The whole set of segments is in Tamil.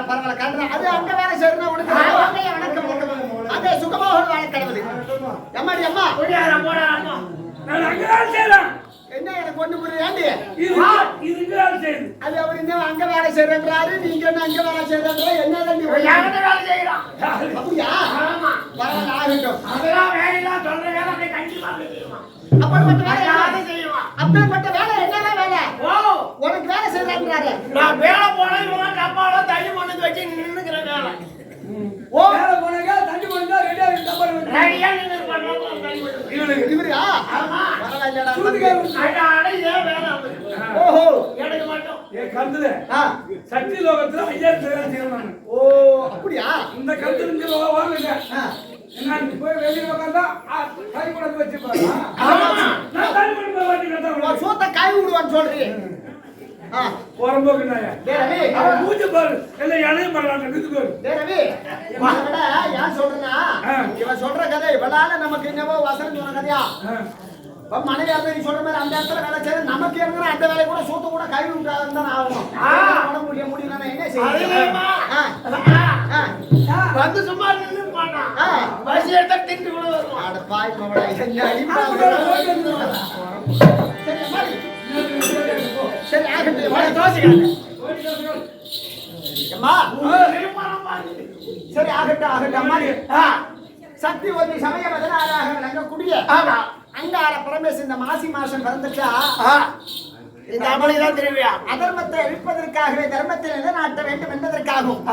பரவாயில்ல காட்டுறேன். அது அங்க வேலை செய்யணும் உனக்கு. வணக்கம் அதே சுகமாக வாழ கடவுள். எம்மாடி அம்மா நான் அங்க வேலை செய்யறேன். என்ன எனக்கு ஒண்ணு புரியாண்டி இது வேலை செய்யுது. அது அவர் என்ன அங்க வேலை செய்யறாரு, நீங்க என்ன அங்க வேலை செய்யறாரு, என்ன வேலை செய்யறான் அப்படியா? பரவாயில்ல ஆகட்டும். அதெல்லாம் வேலையெல்லாம் சொல்ற வேலை அப்படியே கண்டிப்பா செய்வான். அப்படிப்பட்ட வேலை யாரும் செய்வான். அப்படிப்பட்ட வேலை என்னதான் வேலை? ஓ உனக்கு வேலை செய்யறாரு. நான் வேலை போனா இவங்க டப்பால தண்ணி மண்ணு வச்சு நின்னுக்கிற வேலை. ஓ வேலை போனங்க தண்ணி மண்ணு ரெடியா டப்பர் ரெடியா நின்னு பண்ணலாம் தண்ணி மண்ணு. இவரா? ஆமா. பரவாயில்லடா. அட இதே வேலை அவருக்கு. ஓஹோ எனக்கு மட்டும். ஏ கந்துல சக்தி லோகத்துல ஐயர் செய்யறாங்க. ஓ அப்படியா? இந்த கந்துல இங்க வாங்குங்க. என்ன போய் வெளிய உட்கார்ந்தா கை கொண்டு வச்சு பாரு. நான் தண்ணி மண்ணு வாங்கி கட்டறேன். சோத்த காய் விடுவான்னு சொல்றீங்க. போறம்போக்குனாயா. டேய் ரவி, அவன் மூஞ்சி பாரு. எல்லாம் இளைய பரவாயில்லை நிக்குது பாரு. டேய் ரவி, இவனோட யார் சொல்றனா? இவன் சொல்ற கதை இவளால நமக்கு என்னவோ வசனம் சொன்ன கதையா? இப்ப மனைவி அதை நீ சொல்ற மாதிரி அந்த இடத்துல வேலை செய்ய நமக்கு இருக்கிற அந்த வேலை கூட சோத்த கூட கை விட்டாதான் தான் ஆகணும். முடியல என்ன செய்ய? வந்து சும்மா நின்னு மாட்டான். பசி எடுத்தா திண்டு கூட வருவான். அட பாய் மவளா என்ன அடிப்பா. சரி மாதிரி சரி ஆகட்டும். தோசிக்காத அம்மா. சரி ஆகட்டும் ஆகட்டும் அம்மா. சக்தி ஒரு சமய பதினாறாக விளங்கக்கூடிய அங்கார பரமேஸ்வரன் இந்த மாசி மாசம் பிறந்துட்டா இந்த அமளிதான் திருவிழா. அதர்மத்தை அழிப்பதற்காகவே தர்மத்தை நிலைநாட்ட வேண்டும் என்பதற்காகவும்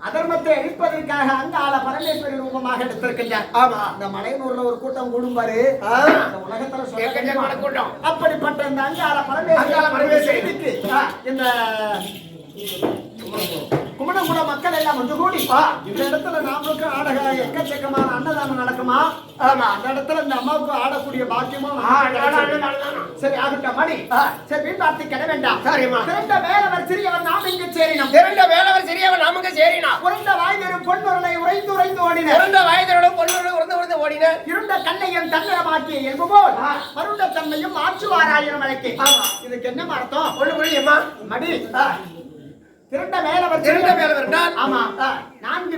அதர்மத்தை அழிப்பதற்காக அங்கால பரமேஸ்வரி ரூபமாக எடுத்திருக்கின்றார். ஆமா, இந்த மலையனூர்ல ஒரு கூட்டம் கூடும்பாரு. உலகத்துல சொல்ல கூட்டம். அப்படிப்பட்ட இந்த அங்கால பரமேஸ்வரிக்கு இந்த குமணகுட மக்கள் எல்லாம் வந்து கூடி இந்த இடத்துல நாமளுக்கு ஆடக எக்கச்சக்கமான அன்னதானம் நடக்குமா? ஆமா, அந்த இடத்துல இந்த அம்மாவுக்கு ஆடக்கூடிய பாக்கியமும் சரி ஆகட்டும் மணி. சரி வீட்டார்த்தி கிட வேண்டாம். சரிம்மா. திரண்ட வேலவர் சிறியவர் நாம் இங்கு சேரினோம். திரண்ட வேலவர் சிறியவர் நாமுங்க சேரினா. உறைந்த வாய்தரும் பொன்னுருளை உறைந்து உறைந்து ஓடின. உறைந்த வாய்தரும் பொன்னுருளை உறைந்து உறைந்து ஓடின. இருண்ட கண்ணையும் தன்னிறமாக்கிய இயல்பு போல் மருண்ட தன்மையும் மாற்றுவாராயிரம் வழக்கு. இதுக்கு என்ன அர்த்தம்? ஒண்ணு புரியுமா மடி? திரண்ட வேலவர் ஆமா, 4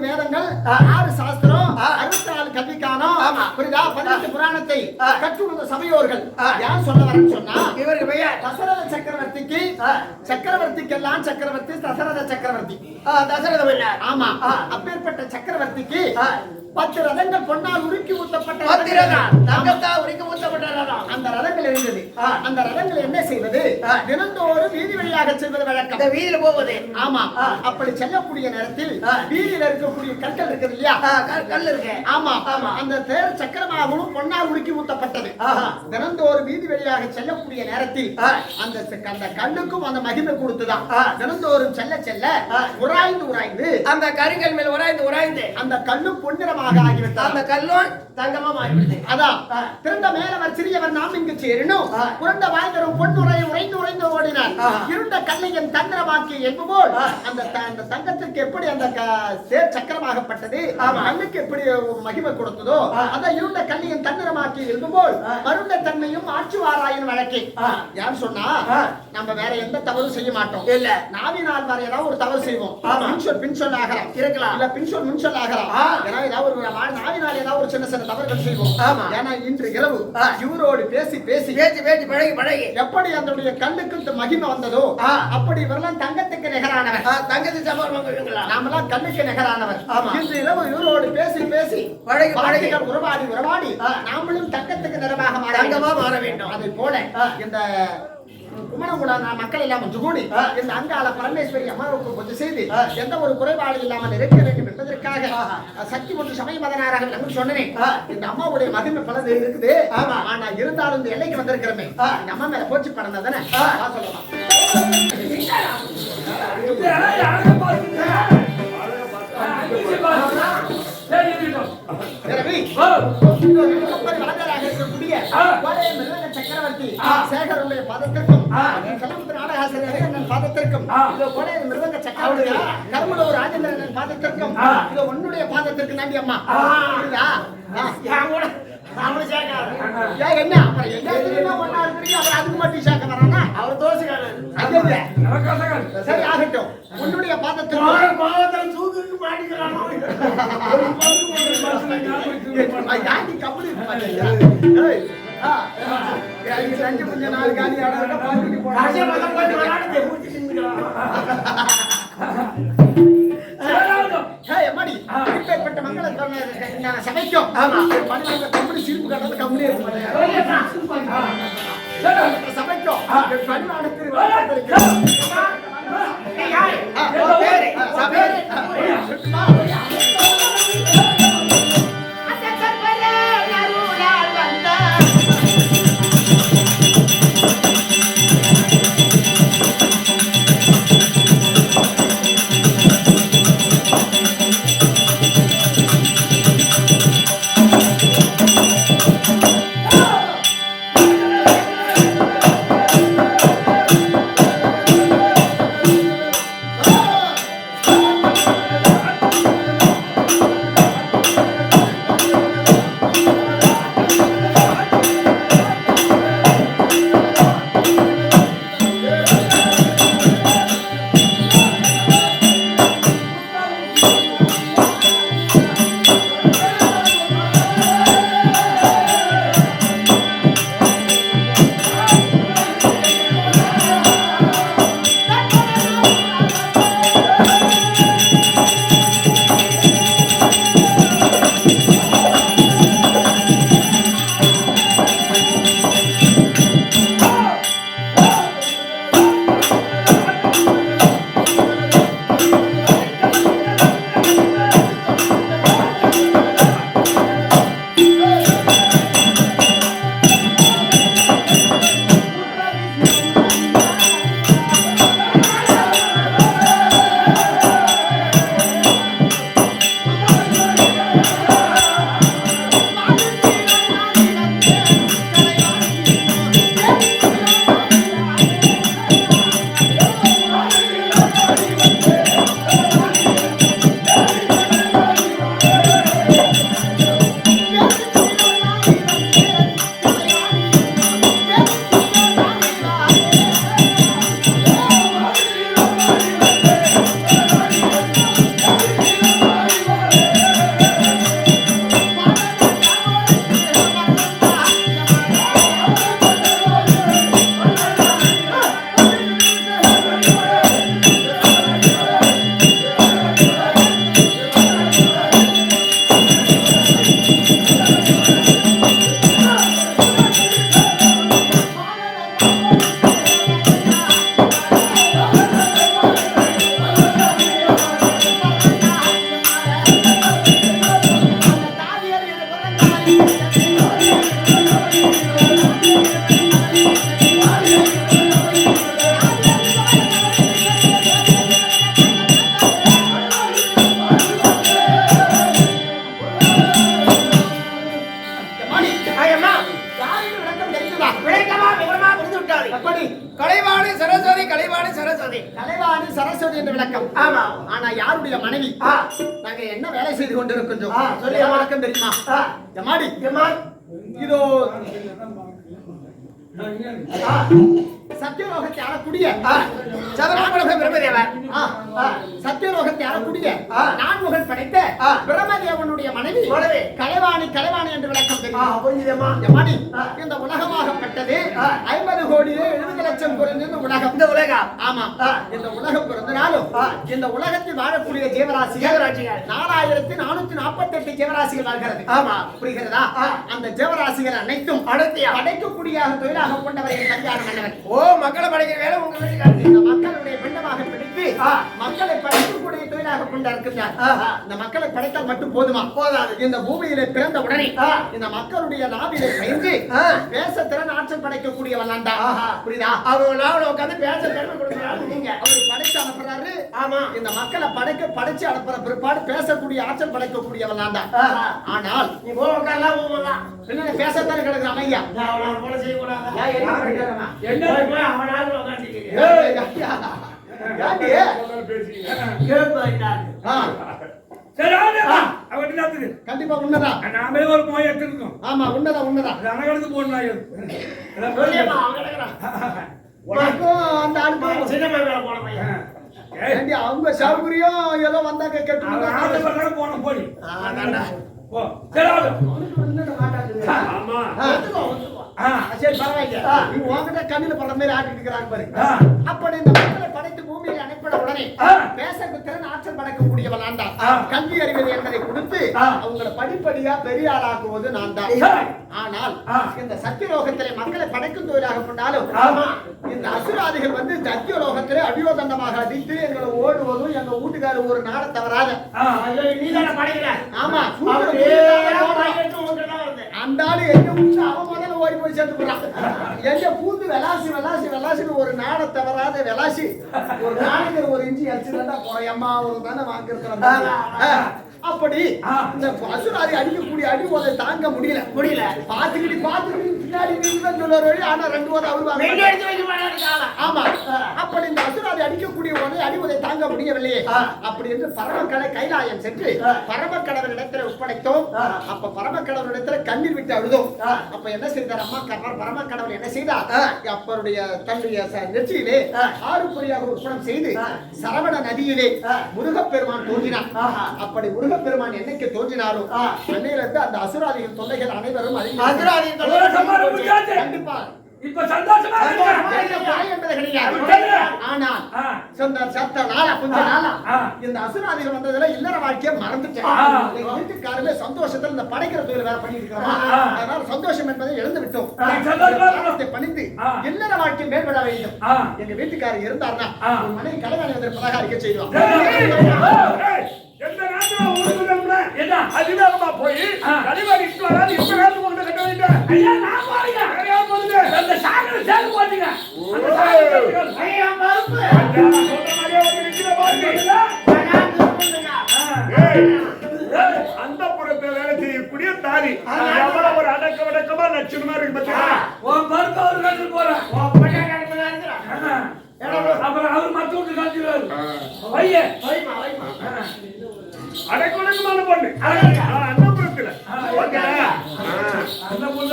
வேதங்கள் 6 சாஸ்திரம் 64 கல்விக்கானம் புரியுதா? 18 புராணத்தை கற்றுணர்ந்த சபையோர்கள் யார் சொல்ல வரேன்னு சொன்னா இவருக்கு பெயர் தசரத சக்கரவர்த்திக்கு. சக்கரவர்த்திக்கெல்லாம் சக்கரவர்த்தி தசரத சக்கரவர்த்தி. தசரதம் இல்ல. ஆமா, அப்பேற்பட்ட சக்கரவர்த்திக்கு 10 ரதங்கள் பொன்னால் உருக்கி ஊத்தப்பட்ட தங்கத்தால் உருக்கி ஊத்தப்பட்ட ரதம். அந்த ரதங்கள் இருந்தது. அந்த ரதங்கள் என்ன செய்வது? தினந்தோறும் வீதி வழியாக செல்வது வழக்கம். வீதியில போவது. ஆமா, அப்படி செல்லக்கூடிய நேரத்தில் வீதியில இருக்கக்கூடிய கற்கள் இருக்குது இல்லையா? கல் இருக்கு. ஆமா, அந்த தேர் சக்கரமாகவும் பொன்னால் உருக்கி ஊத்தப்பட்டது. தினந்தோறும் வீதி வழியாக செல்லக்கூடிய நேரத்தில் அந்த கல்லுக்கும் அந்த மகிமை கொடுத்துதான். தினந்தோறும் செல்ல செல்ல உராய்ந்து அந்த கருங்கல் மேல் உராய்ந்து அந்த கல்லு பொன்னிறமாக ஆகிவிட்டது. அந்த கல்லும் தங்கமா மாறிவிட்டது. அதான் திரண்ட மேலவர் சிறியவர் நாம் இங்கு சேரினோம். புரண்ட வாய்தரும் பொன்னுரை உறைந்து ஓடினார். இருண்ட கல்லையும் தந்திரமாக்கி என்பது போல் அந்த தங்கத்திற்கு எப்படி அந்த தேர் சக்கரமாகப்பட்டது, கல்லுக்கு எப்படி மகிமை கொடுத்ததோ அந்த இருண்ட கல்லையும் தந்திரமாக்கி என்பது போல் மருண்ட தன்மையும் ஆற்றுவாராயின் வழக்கு. யார் சொன்னா நம்ம வேற எந்த தவறும் செய்ய மாட்டோம். இல்ல நாவினால் வர ஏதாவது ஒரு தவறு செய்வோம். பின்சொல் ஆகலாம், இருக்கலாம், இல்ல பின்சொல் முன்சொல் ஆகலாம். ஏதாவது ஒரு நாவினால் ஏதாவது ஒரு சின்ன சின்ன தவறுகள் செய்வோம். ஏன்னா இன்று இரவு இவரோடு பேசி பழகி எப்படி அதனுடைய கல்லுக்கு மகிமை வந்ததோ அப்படி இவரெல்லாம் தங்கத்துக்கு நிகரானவர். தங்கத்துக்கு சமர்ப்பங்களா நாமெல்லாம் கல்லுக்கு நிகரானவர். இன்று இரவு இவரோடு பேசி பழகி உறவாடி நாமளும் தங்கத்துக்கு நிறமாக மாற வேண்டும். அதை போல இந்த குமணகுட மக்கள் எல்லாம் ஒன்று கூடி இந்த அங்கால பரமேஸ்வரி அம்மாவுக்கு கொஞ்சம் செய்து எந்த ஒரு குறைபாடு இல்லாமல் இருக்க வேண்டும் என்பதற்காக சக்தி ஒன்று சமய மதனாராக நம்ம சொன்னேன். இந்த அம்மாவுடைய மகிமை பலது இருக்குது. ஆனா இருந்தாலும் இந்த எல்லைக்கு வந்திருக்கிறமே இந்த அம்மா மேல போச்சு படம் தானே சொல்லலாம். சக்கரவர்த்தி சேகருடைய பாதத்திற்கும் நாடகாசிரியர் பாதத்திற்கும் மிருதங்க சக்கரவர்த்தி கர்மலூர் ராஜேந்திரன் பாதத்திற்கும் உன்னுடைய பாதத்திற்கு நன்றி அம்மா. என்ன அதுக்கு மட்டும் சேர்க்க வரானா? அவர் தோசைக்காரர். நரகாசகன். சரி ஆகட்டும். உன்னுடைய பாதத்தில் கோவத்துல தூக்குக்கு மாட்டிக்கிறானோ யாண்டி கபடி செஞ்சு கொஞ்ச நாள் காலி இப்பேற்பட்ட மக்களை சமைக்கும் கம்பெனி சிரிப்பு கட்டது கம்பெனி சமைக்கும் கலைவாணி சரஸ்வதி என்ற விளக்கம். ஆமா. ஆனா யாருடைய மனைவி? நாங்க என்ன வேலை செய்து கொண்டிருக்கின்றோம்? சொல்லி வணக்கம் தெரியுமா? எம்மாடி இதோ சத்தியலோகத்தை ஆளக்கூடிய சதுரமுக பிரம்மதேவர். சத்தியலோகத்தை ஆளக்கூடிய நான்முகன் படைத்த பிரம்மதேவனுடைய மனைவி கலைவாணி. கலைவாணி என்று விளக்கம் தெரியுமா? எம்மாடி இந்த உலகமாகப்பட்டது 50 கோடியே 70 லட்சம் குறைந்த உலகம். இந்த உலகம். ஆமா. இந்த உலகம் பிறந்தனாலும் இந்த உலகத்தில் வாழக்கூடிய ஜீவராசிகள் 4448 ஜீவராசிகள் வாழ்கிறது. ஆமா. புரிகிறதா? அந்த ஜீவராசிகள் அனைத்தும் படைக்கக்கூடிய தொழிலாக கொண்டவர்கள் கல்யாணம் பண்ணவர். ஓ, மக்களை படைக்கிற வேலை உங்க வீட்டுக்காரர். இந்த மக்களுடைய பிண்டமாக பிடித்து மக்களை படைக்கக்கூடிய தொழிலாக கொண்டிருக்கிறார். இந்த மக்களை படைத்தால் மட்டும் போதுமா? போதாது. இந்த பூமியிலே பிறந்த உடனே இந்த மக்களுடைய நாவிலே பயின்று பேச திறன் ஆற்றல் படைக்கக்கூடிய வல்லாண்டா. புரியுதா? அவங்க நாவல உட்காந்து பேச திறமை கொடுக்குறாங்க. நீங்க அவர் படைச்சு அனுப்புறாரு. ஆமா. இந்த மக்களை படைச்சு அனுப்புற பிற்பாடு பேசக்கூடிய ஆற்றல் படைக்கக்கூடிய வல்லாண்டா. ஆனால் நீ போ உட்காரலாம் போகலாம். என்ன பேசத்தானே கிடக்குற அமையா? அவனால போல செய்யக்கூடாது. என்ன படிக்கிறமா? என்ன போய் அவனால உட்காந்துக்கிறீங்க. சரி, அவன் என்ன கண்டிப்பா உண்மைதான். நாமே ஒரு போய் எடுத்துருக்கோம். ஆமா, உண்மைதான் உண்மைதான். அனகடந்து போடணும். உனக்கும் அந்த அனுபவம் சின்ன மேல போன பையன் ஏண்டி அவங்க சௌகரியம் ஏதோ வந்தாங்க அவன் ஆட்ட கேட்டு பண்ணாலும் போன போடி அதான்டா போ சரி ஆகட்டும். ஆமா சரி பரவாயில்ல நீ உன்கிட்ட கண்ணில படுற மாதிரி ஆட்டிட்டு இருக்கிறாங்க பாரு அப்படி இந்த மக்களை படைத்து பூமியில் அனுப்பின உடனே பேசக்கு திறன் ஆற்றல் படைக்கக்கூடியவன் நான் தான் கல்வி அறிவது என்பதை கொடுத்து அவங்களை படிப்படியா பெரிய ஆளாக்குவது நான் தான். ஆனால் இந்த சத்தியலோகத்திலே மக்களை படைக்கும் தொழிலாக கொண்டாலும் இந்த அசுராதிகள் வந்து சத்தியலோகத்திலே அடியோதண்டமாக அடித்து எங்களை ஓடுவதும் எங்க வீட்டுக்காரர் ஒரு நாளை தவறாத நீ தானே படைக்கிற ஆமா அந்த ஆளு எங்க வீட்டு அவன் முதல்ல ஓடி போய் சேர்த்து போறான் எங்க பூந்து வெலாசின்னு ஒரு நாடை தவறாத வெலாசி ஒரு நாளைக்கு ஒரு இஞ்சி அடிச்சுதான்டா போயம்மா ஒரு தானே வாங்கிருக்கிறோம். அப்படி இந்த அசுராதி அடிக்கக்கூடிய அடி போதை தாங்க முடியல பாத்துக்கிட்டு பின்னாடி நீங்க சொல்லுற வழி ஆனா 2 ஓதை அவரு ஆமா அப்படி இந்த அசுராதி அடிக்கக்கூடிய போதை அடி போதை தாங்க முடியவில்லையே அப்படி என்று பரமக்கடை கைலாயம் சென்று பரமக்கடவரிடத்தில் ஒப்படைத்தோம். அப்ப பரமக்கடவரிடத்துல கண்ணீர் விட்டு அழுதோம். அப்ப என்ன செய்தார் அம்மா பரமக்கடவர் என்ன செய்தார் அப்பருடைய தன்னுடைய நெற்றியிலே 6 பொறியாக ஒப்பனம் செய்து சரவண நதியிலே முருகப்பெருமான் தோன்றினார். அப்படி முருகப்பெருமான் என்னைக்கு தோன்றினாரோ அன்னையிலிருந்து அந்த அசுராதிகள் தொல்லைகள் அனைவரும் கண்டிப்பா இப்ப சந்தோஷமா இந்த அசுராதிகள் வந்ததுல இல்லற வாழ்க்கையை மறந்துட்டேன். வீட்டுக்காரமே சந்தோஷத்துல இந்த படைக்கிற தொழில் வேற பண்ணிட்டு இருக்கிறோம். அதனால சந்தோஷம் என்பதை இழந்து விட்டோம். பணிந்து இல்லற வாழ்க்கை மேம்பட வேண்டும். எங்க வீட்டுக்காரர் இருந்தார்னா மனைவி கல்யாணம் வந்திருப்பதாக அறிக்கை செய்வோம். எந்த நாட்டுல ஊருக்குறோம்ல என்ன அதிவேகமா போய் கடிவாடி இட்டு வராது இப்ப நேரத்துக்கு கொண்டு கட்ட வேண்டாம். ஐயா நான் போறீங்க ஐயா போடுங்க அந்த சாகர சேல் போடுங்க அந்த சாகர ஐயா மறுப்பு ஐயா சொல்ற மாதிரியே வந்து நிக்கிற பாருங்க அந்த புறத்தை வேலை செய்யக்கூடிய தாரி எவ்வளவு ஒரு அடக்கமா லட்சணமா இருக்கு பாத்தீங்களா உன் மறுப்பு அவர் கட்டு போறேன் அப்புறம் அவர் மத்த விட்டு கட்டிடுவாரு பையன் அடக்குடக்கமான பொண்ணு அந்த புறத்துல அந்த பொண்ணு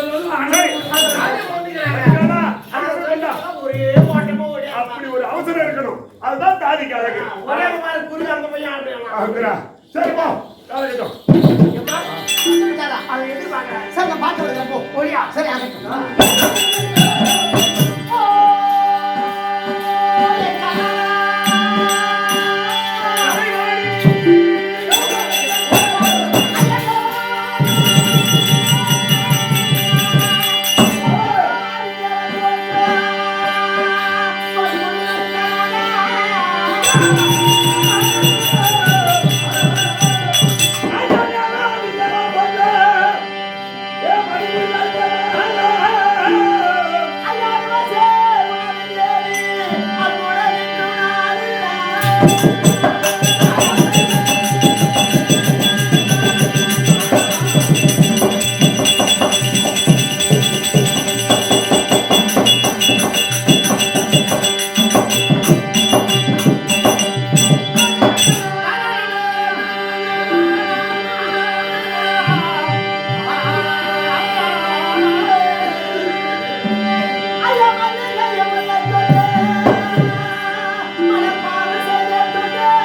அப்படி ஒரு அவசரம் இருக்கணும். அதுதான் தாதிக்கு அழகு. சரிப்பா Mala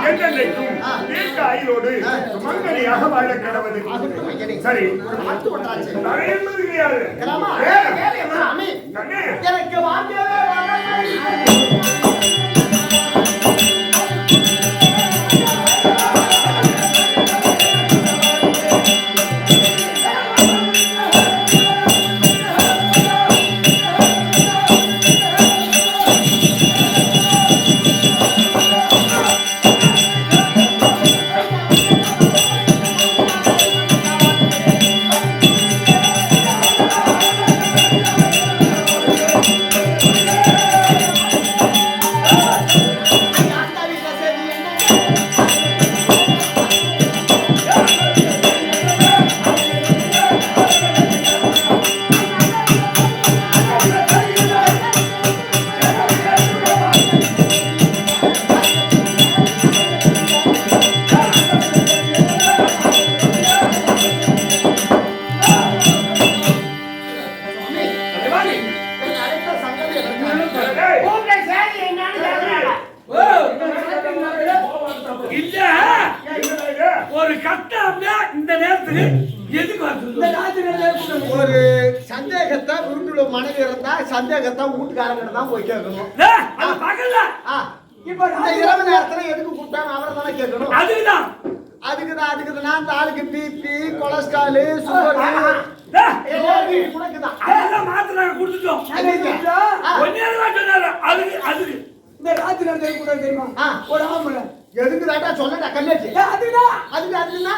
என்றென்றைக்கும் தீர்க்க ஆயுளோடு சுமங்கலியாக வாழ கடவுள். ஆகட்டும் ஐயனே. சரி, ஒரு மாற்று ஒன்றாச்சு. தடை என்பது கிடையாது. கிராமா, சாமி, கண்ணே, எனக்கு வாங்கியவே ஒரு கட்டம் இந்த நேரத்துக்கு எதுக்கு ஒரு சந்தேகத்தை வீட்டுல மனைவி இருந்தா சந்தேகத்தை வீட்டுக்காரங்க தான் போய் கேட்கணும். இப்ப இந்த இரவு நேரத்துல எதுக்கு கூப்பிட்டாங்க அவரை தானே கேட்கணும். அதுக்குதான் அந்த ஆளுக்கு பிபி கொலஸ்ட்ரால் சுகர் மாத்திரை கொடுத்துட்டோம். அதுக்கு இந்த ராத்திரி நேரத்துல கூட தெரியுமா ஒரு ஆம்பளை எதுக்கு தாட்டா சொல்லடா கண்ணாச்சு அதுதான் அதுன்னா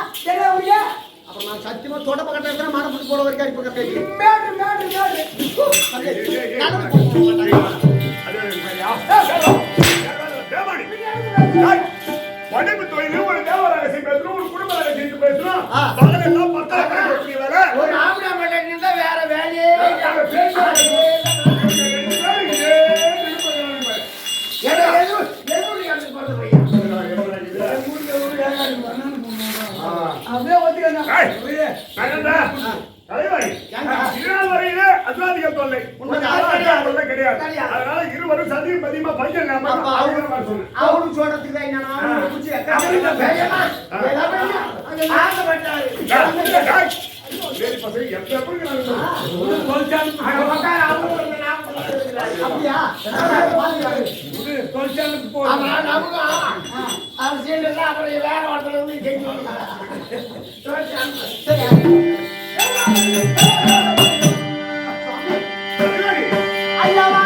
அப்ப நான் சத்தியமா தொட பக்கத்துல இருக்கிற மனப்பட்டு போட வரைக்கும் இப்ப கட்டேன் படிப்பு தொழில் ஒரு தேவராக பேசணும், ஒரு குடும்ப செய்து பேசணும். பகலெல்லாம் ஒரு ஆம்பளை மட்டும் தான் வேற வேலையே அப்படியே ஒத்துக்கணும். அத்வாதிகள் தொல்லை கிடையாது. அதனால இருவரும் சதியும் பதியமா பையன் அவனும் சொல்றதுக்கு தான் என்னன்னா அப்படியா அப்புறம் வேற ஒருத்தர் அல்லவா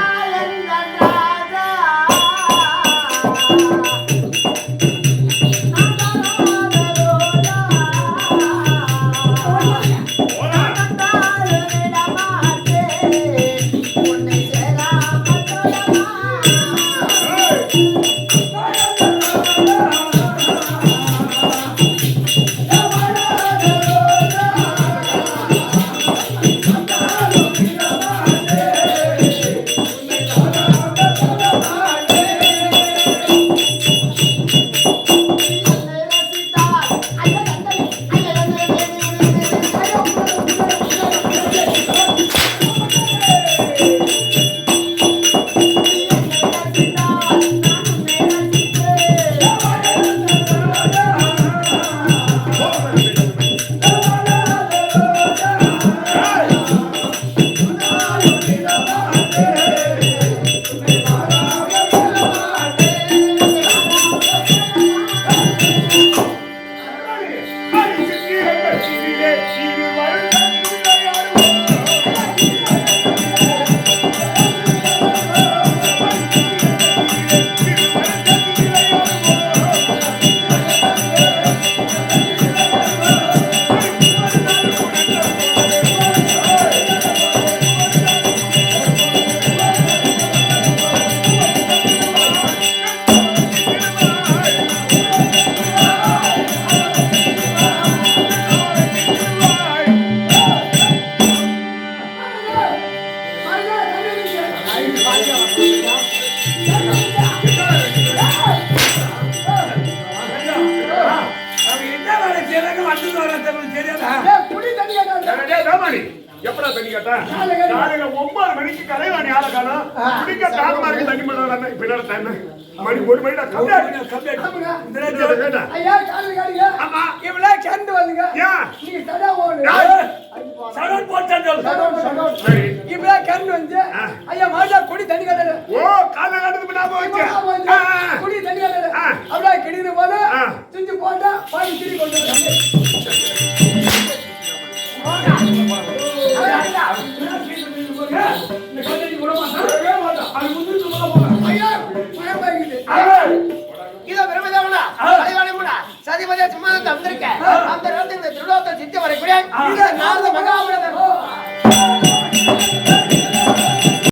எப்படா தண்ணி கேட்டா காலையில காலையில 9 மணிக்கு கலைவாணி ஆள காணோம் குடிக்க தாகமா இருக்கு தண்ணி பண்ணலாம் இப்ப என்ன டைம் மணி 1 மணிடா கம்மியா ஆமாங்க. கேட்டா ஐயா காலையில காடிங்க ஆமா இவ்வளவு சேர்ந்து வந்துங்க ஏன் நீங்க தடா ஓடு ஏய், ஐயோ, சடன் போட்டான் சடோன், சடோன். சரி இவ்வளவு கரண்ட் வந்து